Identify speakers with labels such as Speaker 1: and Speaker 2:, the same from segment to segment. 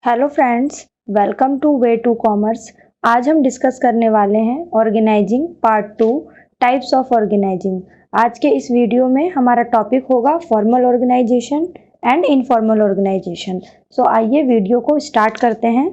Speaker 1: Hello friends, welcome to way to commerce. आज हम discuss करने वाले हैं organizing part 2, types of organizing. आज के इस वीडियो में हमारा टॉपिक होगा formal organization and informal organization. So आइए वीडियो को स्टार्ट करते हैं।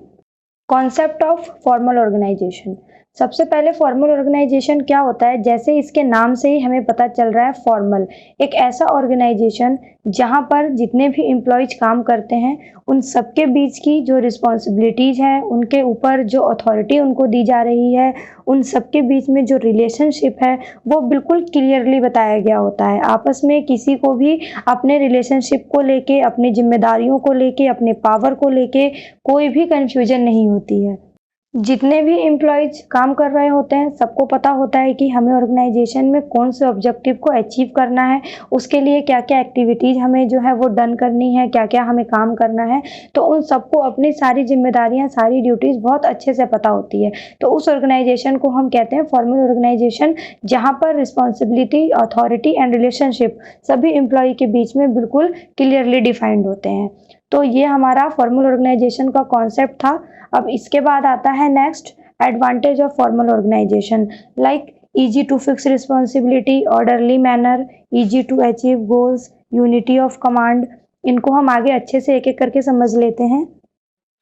Speaker 1: Concept of formal organization. सबसे पहले फॉर्मल ऑर्गेनाइजेशन क्या होता है, जैसे इसके नाम से ही हमें पता चल रहा है, फॉर्मल एक ऐसा ऑर्गेनाइजेशन जहां पर जितने भी एम्प्लॉयज काम करते हैं उन सबके बीच की जो रिस्पॉन्सिबिलिटीज हैं, उनके ऊपर जो अथॉरिटी उनको दी जा रही है, उन सबके बीच में जो रिलेशनशिप है वो बिल्कुल क्लियरली बताया गया होता है। आपस में किसी को भी अपने रिलेशनशिप को लेके, अपनी जिम्मेदारियों को लेके, अपने पावर को लेके कोई भी कंफ्यूजन नहीं होती है। जितने भी एम्प्लॉयज काम कर रहे होते हैं सबको पता होता है कि हमें ऑर्गेनाइजेशन में कौन से ऑब्जेक्टिव को अचीव करना है, उसके लिए क्या क्या एक्टिविटीज़ हमें जो है वो डन करनी है, क्या क्या हमें काम करना है। तो उन सबको अपनी सारी जिम्मेदारियां, सारी ड्यूटीज़ बहुत अच्छे से पता होती है। तो उस ऑर्गेनाइजेशन को हम कहते हैं फॉर्मल ऑर्गेनाइजेशन, जहाँ पर रिस्पॉन्सिबिलिटी, अथॉरिटी एंड रिलेशनशिप सभी एम्प्लॉय के बीच में बिल्कुल क्लियरली डिफाइंड होते हैं। तो ये हमारा फॉर्मल ऑर्गेनाइजेशन का कॉन्सेप्ट था। अब इसके बाद आता है next, advantage of formal organisation, like easy to fix responsibility, orderly manner, easy to achieve goals, unity of command. इनको हम आगे अच्छे से एक एक करके समझ लेते हैं।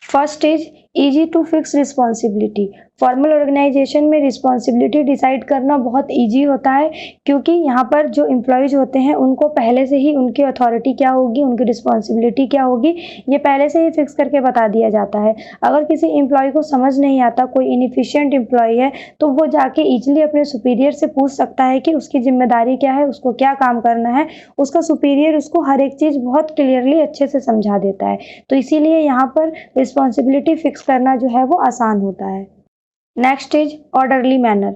Speaker 1: First is easy to fix responsibility. Formal organisation में रिस्पॉन्सिबिलिटी डिसाइड करना बहुत इजी होता है, क्योंकि यहाँ पर जो एम्प्लॉयज होते हैं उनको पहले से ही उनकी अथॉरिटी क्या होगी, उनकी रिस्पॉन्सिबिलिटी क्या होगी, ये पहले से ही फिक्स करके बता दिया जाता है। अगर किसी एम्प्लॉय को समझ नहीं आता, कोई इनएफिशिएंट एम्प्लॉय है, तो वो जाके इजीली अपने सुपीरियर से पूछ सकता है कि उसकी जिम्मेदारी क्या है, उसको क्या काम करना है। उसका सुपीरियर उसको हर एक चीज़ बहुत क्लियरली अच्छे से समझा देता है। तो इसीलिए यहाँ पर रिस्पॉन्सिबिलिटी फिक्स करना जो है वो आसान होता है। Next is orderly manner.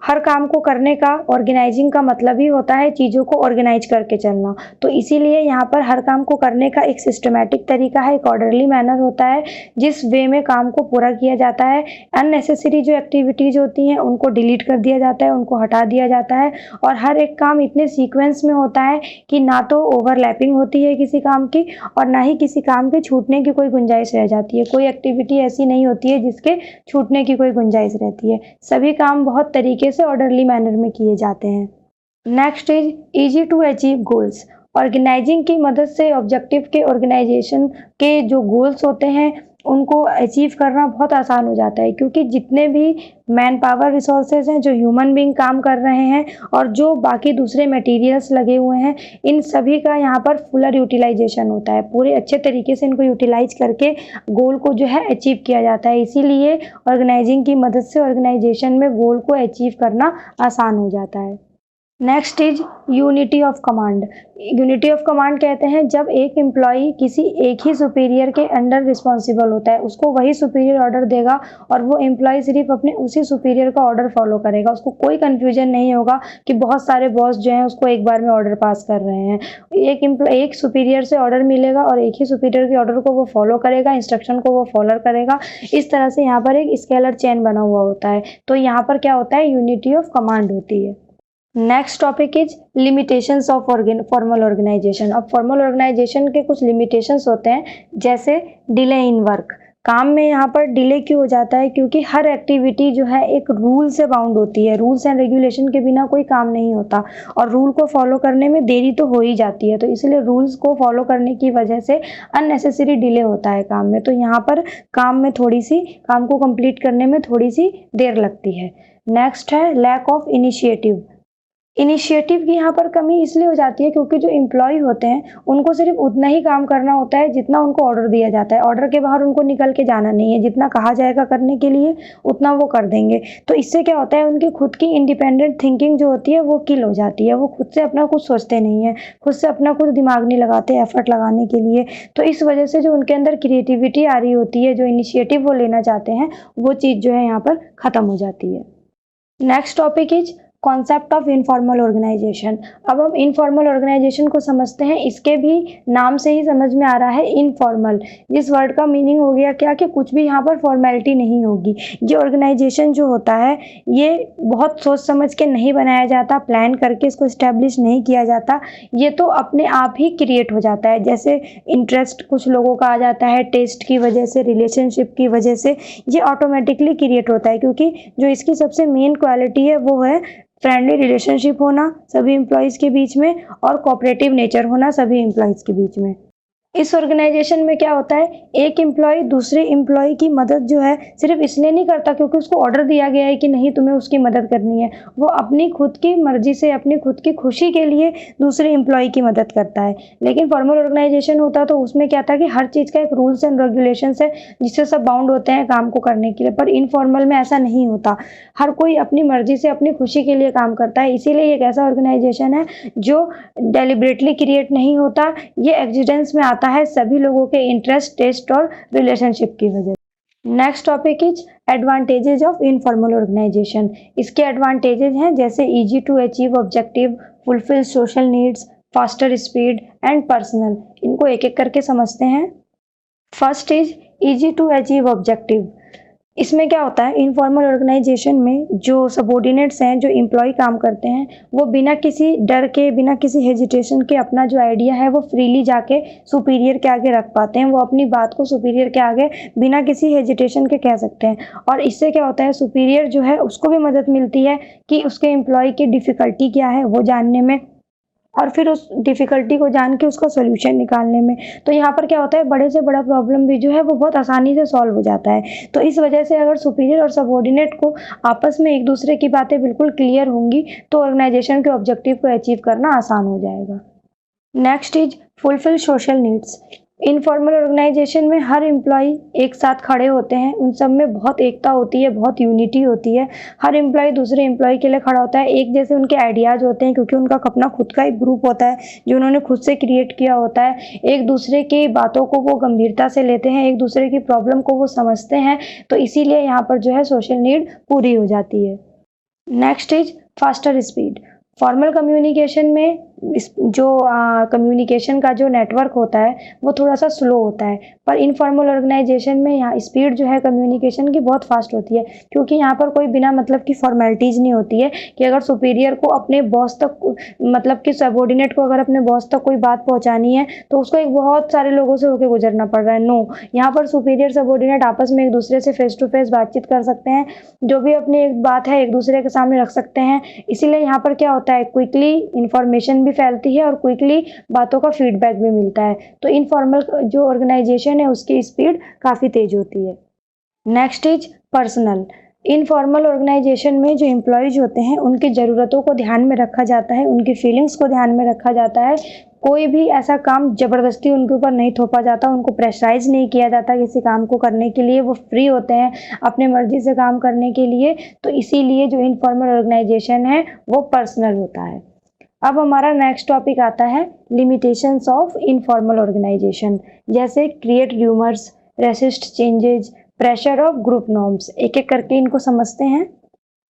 Speaker 1: हर काम को करने का, ऑर्गेनाइजिंग का मतलब ही होता है चीज़ों को ऑर्गेनाइज करके चलना। तो इसीलिए यहाँ पर हर काम को करने का एक सिस्टमैटिक तरीका है, एक ऑर्डरली मैनर होता है जिस वे में काम को पूरा किया जाता है। अननेसेसरी जो एक्टिविटीज़ होती हैं उनको डिलीट कर दिया जाता है, उनको हटा दिया जाता है, और हर एक काम इतने सीक्वेंस में होता है कि ना तो ओवरलैपिंग होती है किसी काम की, और ना ही किसी काम के छूटने की कोई गुंजाइश रह जाती है। कोई एक्टिविटी ऐसी नहीं होती है जिसके छूटने की कोई गुंजाइश रहती है। सभी काम बहुत तरीके से ऑर्डरली मैनर में किए जाते हैं। Next is easy to achieve goals. Organising की मदद से ऑब्जेक्टिव के, ऑर्गेनाइजेशन के जो गोल्स होते हैं उनको अचीव करना बहुत आसान हो जाता है, क्योंकि जितने भी मैन पावर रिसोर्सेज हैं, जो ह्यूमन बीइंग काम कर रहे हैं, और जो बाकी दूसरे मटेरियल्स लगे हुए हैं, इन सभी का यहाँ पर फुलर यूटिलाइजेशन होता है। पूरे अच्छे तरीके से इनको यूटिलाइज करके गोल को जो है अचीव किया जाता है। इसीलिए ऑर्गेनाइजिंग की मदद से ऑर्गेनाइजेशन में गोल को अचीव करना आसान हो जाता है। Next is unity of command. Unity of command कहते हैं जब एक एम्प्लॉय किसी एक ही सुपीरियर के अंडर रिस्पॉन्सिबल होता है, उसको वही सुपीरियर ऑर्डर देगा और वो एम्प्लॉय सिर्फ अपने उसी सुपीरियर का ऑर्डर फॉलो करेगा। उसको कोई कन्फ्यूजन नहीं होगा कि बहुत सारे बॉस जो हैं उसको एक बार में ऑर्डर पास कर रहे हैं। एक सुपीरियर से ऑर्डर मिलेगा और एक ही सुपीरियर के ऑर्डर को वो फॉलो करेगा, इंस्ट्रक्शन को वो फॉलो करेगा। इस तरह से यहाँ पर एक स्केलर चेन बना हुआ होता है। तो यहाँ पर क्या होता है, यूनिटी ऑफ कमांड होती है। Next topic is limitations of formal organisation. अब फॉर्मल ऑर्गेनाइजेशन के कुछ लिमिटेशंस होते हैं, जैसे डिले इन वर्क। काम में यहाँ पर डिले क्यों हो जाता है, क्योंकि हर एक्टिविटी जो है एक रूल से बाउंड होती है। रूल्स एंड रेगुलेशन के बिना कोई काम नहीं होता, और रूल को फॉलो करने में देरी तो हो ही जाती है। तो इसलिए रूल्स को फॉलो करने की वजह से अननेसेसरी डिले होता है काम में। तो यहाँ पर काम को कंप्लीट करने में थोड़ी सी देर लगती है। नेक्स्ट है लैक ऑफ इनिशिएटिव। इनिशिएटिव की यहाँ पर कमी इसलिए हो जाती है क्योंकि जो एम्प्लॉय होते हैं उनको सिर्फ उतना ही काम करना होता है जितना उनको ऑर्डर दिया जाता है। ऑर्डर के बाहर उनको निकल के जाना नहीं है। जितना कहा जाएगा करने के लिए उतना वो कर देंगे। तो इससे क्या होता है, उनकी खुद की इंडिपेंडेंट थिंकिंग जो होती है वो किल हो जाती है। वो खुद से अपना कुछ सोचते नहीं है, खुद से अपना कुछ दिमाग नहीं लगाते एफर्ट लगाने के लिए। तो इस वजह से जो उनके अंदर क्रिएटिविटी आ रही होती है, जो इनिशिएटिव वो लेना चाहते हैं, वो चीज़ जो है यहाँ पर ख़त्म हो जाती है। Next topic is concept of informal organisation. अब हम इनफॉर्मल ऑर्गेनाइजेशन को समझते हैं। इसके भी नाम से ही समझ में आ रहा है इनफॉर्मल। जिस वर्ड का मीनिंग हो गया क्या कि कुछ भी यहाँ पर फॉर्मेलिटी नहीं होगी। ये ऑर्गेनाइजेशन जो होता है ये बहुत सोच समझ के नहीं बनाया जाता, प्लान करके इसको इस्टेब्लिश नहीं किया जाता। ये तो अपने आप ही क्रिएट हो जाता है। जैसे इंटरेस्ट कुछ लोगों का आ जाता है, टेस्ट की वजह से, रिलेशनशिप की वजह से ये ऑटोमेटिकली क्रिएट होता है। क्योंकि जो इसकी सबसे मेन क्वालिटी है वो है फ्रेंडली रिलेशनशिप होना सभी एम्प्लॉयज़ के बीच में और कोऑपरेटिव नेचर होना सभी एम्प्लॉयज़ के बीच में। इस ऑर्गेनाइजेशन में क्या होता है, एक एम्प्लॉय दूसरे एम्प्लॉय की मदद जो है सिर्फ इसलिए नहीं करता क्योंकि उसको ऑर्डर दिया गया है कि नहीं तुम्हें उसकी मदद करनी है। वो अपनी खुद की मर्जी से, अपनी खुद की खुशी के लिए दूसरे एम्प्लॉय की मदद करता है। लेकिन फॉर्मल ऑर्गेनाइजेशन होता तो उसमें क्या था कि हर चीज़ का एक रूल्स एंड रेगुलेशंस है जिससे सब बाउंड होते हैं काम को करने के लिए। पर इनफॉर्मल में ऐसा नहीं होता, हर कोई अपनी मर्जी से, अपनी खुशी के लिए काम करता है। इसीलिए ये एक ऐसा ऑर्गेनाइजेशन है जो डेलिबरेटली क्रिएट नहीं होता, ये एग्जिस्टेंस में आता है सभी लोगों के इंटरेस्ट, टेस्ट और रिलेशनशिप की वजह से। Next topic is advantages of informal organisation. इसके एडवांटेजेस हैं जैसे easy to achieve objective, fulfil social needs, faster speed and personal. इनको एक एक करके समझते हैं। First is easy to achieve objective. इसमें क्या होता है, इनफॉर्मल ऑर्गेनाइजेशन में जो सबॉर्डिनेट्स हैं, जो एम्प्लॉय काम करते हैं, वो बिना किसी डर के, बिना किसी हेजिटेशन के अपना जो आइडिया है वो फ्रीली जाके सुपीरियर के आगे रख पाते हैं। वो अपनी बात को सुपीरियर के आगे बिना किसी हेजिटेशन के कह सकते हैं। और इससे क्या होता है, सुपीरियर जो है उसको भी मदद मिलती है कि उसके एम्प्लॉय की डिफ़िकल्टी क्या है वो जानने में और फिर उस डिफ़िकल्टी को जान के उसका सॉल्यूशन निकालने में। तो यहाँ पर क्या होता है, बड़े से बड़ा प्रॉब्लम भी जो है वो बहुत आसानी से सॉल्व हो जाता है। तो इस वजह से अगर सुपीरियर और सबऑर्डिनेट को आपस में एक दूसरे की बातें बिल्कुल क्लियर होंगी तो ऑर्गेनाइजेशन के ऑब्जेक्टिव को अचीव करना आसान हो जाएगा। Next is fulfil social needs. Informal organisation में हर एम्प्लॉय एक साथ खड़े होते हैं, उन सब में बहुत एकता होती है, बहुत यूनिटी होती है। हर एम्प्लॉय दूसरे एम्प्लॉय के लिए खड़ा होता है, एक जैसे उनके आइडियाज़ होते हैं क्योंकि उनका अपना खुद का एक ग्रुप होता है जो उन्होंने खुद से क्रिएट किया होता है। एक दूसरे की बातों को वो गंभीरता से लेते हैं, एक दूसरे की प्रॉब्लम को वो समझते हैं। तो इसीलिए यहाँ पर जो है सोशल नीड पूरी हो जाती है। Next is faster speed. Formal communication में जो कम्युनिकेशन का जो नेटवर्क होता है वो थोड़ा सा स्लो होता है, पर इनफॉर्मल ऑर्गेनाइजेशन में यहाँ स्पीड जो है कम्युनिकेशन की बहुत फास्ट होती है। क्योंकि यहाँ पर कोई बिना मतलब की फॉर्मेलिटीज़ नहीं होती है कि अगर सुपीरियर को अपने बॉस तक, मतलब कि सबऑर्डिनेट को अगर अपने बॉस तक कोई बात पहुँचानी है तो उसको एक बहुत सारे लोगों से होकर गुजरना पड़ रहा है। नो, यहाँ पर सुपीरियर सबऑर्डिनेट आपस में एक दूसरे से फेस टू फेस बातचीत कर सकते हैं, जो भी अपनी एक बात है एक दूसरे के सामने रख सकते हैं। इसीलिए यहाँ पर क्या होता है, क्विकली इंफॉर्मेशन भी फैलती है और क्विकली बातों का फीडबैक भी मिलता है। तो इनफॉर्मल जो ऑर्गेनाइजेशन है उसकी स्पीड काफ़ी तेज होती है। Next is personal. Informal organisation में जो एम्प्लॉयज़ होते हैं उनकी ज़रूरतों को ध्यान में रखा जाता है, उनकी फीलिंग्स को ध्यान में रखा जाता है। कोई भी ऐसा काम ज़बरदस्ती उनके ऊपर नहीं थोपा जाता, उनको प्रेशराइज़ नहीं किया जाता किसी काम को करने के लिए। वो फ्री होते हैं अपने मर्जी से काम करने के लिए। तो इसीलिए जो इनफॉर्मल ऑर्गेनाइजेशन है वो पर्सनल होता है। अब हमारा नेक्स्ट टॉपिक आता है लिमिटेशंस ऑफ इनफॉर्मल ऑर्गेनाइजेशन, जैसे create rumours, resist changes, pressure of group norms. एक एक करके इनको समझते हैं।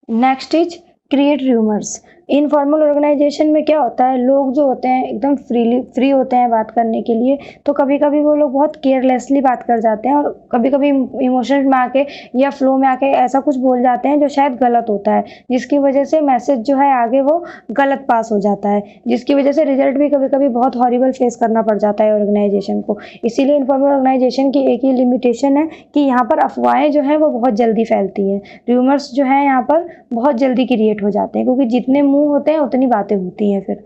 Speaker 1: Next is create rumours. Informal organisation में क्या होता है, लोग जो होते हैं एकदम फ्री होते हैं बात करने के लिए। तो कभी कभी वो लोग बहुत केयरलेसली बात कर जाते हैं और कभी कभी इमोशंस में आके या फ्लो में आके ऐसा कुछ बोल जाते हैं जो शायद गलत होता है, जिसकी वजह से मैसेज जो है आगे वो गलत पास हो जाता है, जिसकी वजह से रिजल्ट भी कभी कभी बहुत हॉरिबल फेस करना पड़ जाता है ऑर्गेनाइजेशन को। इसीलिए इनफॉर्मल ऑर्गेनाइजेशन की एक ही लिमिटेशन है कि यहाँ पर अफवाहें जो हैं वो बहुत जल्दी फैलती हैं। र्यूमर्स जो है यहाँ पर बहुत जल्दी क्रिएट हो जाते हैं क्योंकि जितने मुंह होते हैं उतनी बातें होती हैं फिर।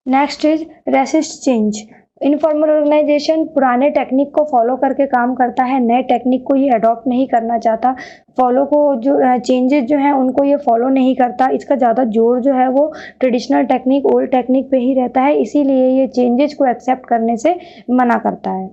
Speaker 1: Next is resist change. Informal organisation पुराने टेक्निक को फॉलो करके काम करता है, नए टेक्निक को ये अडॉप्ट नहीं करना चाहता। फॉलो को जो चेंजेस जो हैं उनको ये फॉलो नहीं करता। इसका ज़्यादा जोर जो है वो ट्रेडिशनल टेक्निक, ओल्ड टेक्निक पे ही रहता है। इसीलिए ये चेंजेस को एक्सेप्ट करने से मना करता है।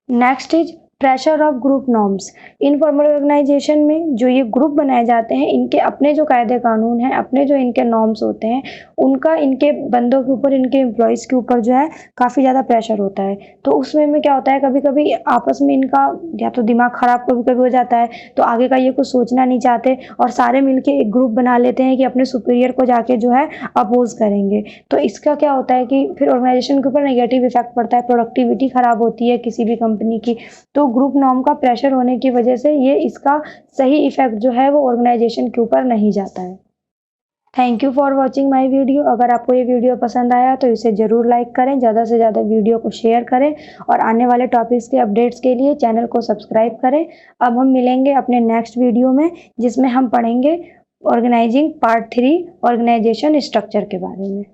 Speaker 1: Next is pressure of group norms. Informal organisation में जो ये ग्रुप बनाए जाते हैं, इनके अपने जो कायदे कानून हैं, अपने जो इनके नॉर्म्स होते हैं, उनका इनके बंदों के ऊपर, इनके एम्प्लॉयज़ के ऊपर जो है काफ़ी ज़्यादा प्रेशर होता है। तो उसमें में क्या होता है, कभी कभी आपस में इनका या तो दिमाग ख़राब कभी कभी हो जाता है, तो आगे का ये कुछ सोचना नहीं चाहते और सारे मिलके एक ग्रुप बना लेते हैं कि अपने सुपीरियर को जाके जो है अपोज करेंगे। तो इसका क्या होता है कि फिर ऑर्गेनाइजेशन के ऊपर नेगेटिव इफेक्ट पड़ता है, प्रोडक्टिविटी ख़राब होती है किसी भी कंपनी की। तो ग्रुप नॉर्म का प्रेशर होने की वजह से ये इसका सही इफेक्ट जो है वो ऑर्गेनाइजेशन के ऊपर नहीं जाता है। Thank you for watching my video. अगर आपको ये वीडियो पसंद आया तो इसे ज़रूर लाइक करें, ज़्यादा से ज़्यादा वीडियो को शेयर करें और आने वाले टॉपिक्स के अपडेट्स के लिए चैनल को सब्सक्राइब करें। अब हम मिलेंगे अपने नेक्स्ट वीडियो में, जिसमें हम पढ़ेंगे ऑर्गेनाइजिंग पार्ट 3 ऑर्गेनाइजेशन स्ट्रक्चर के बारे में।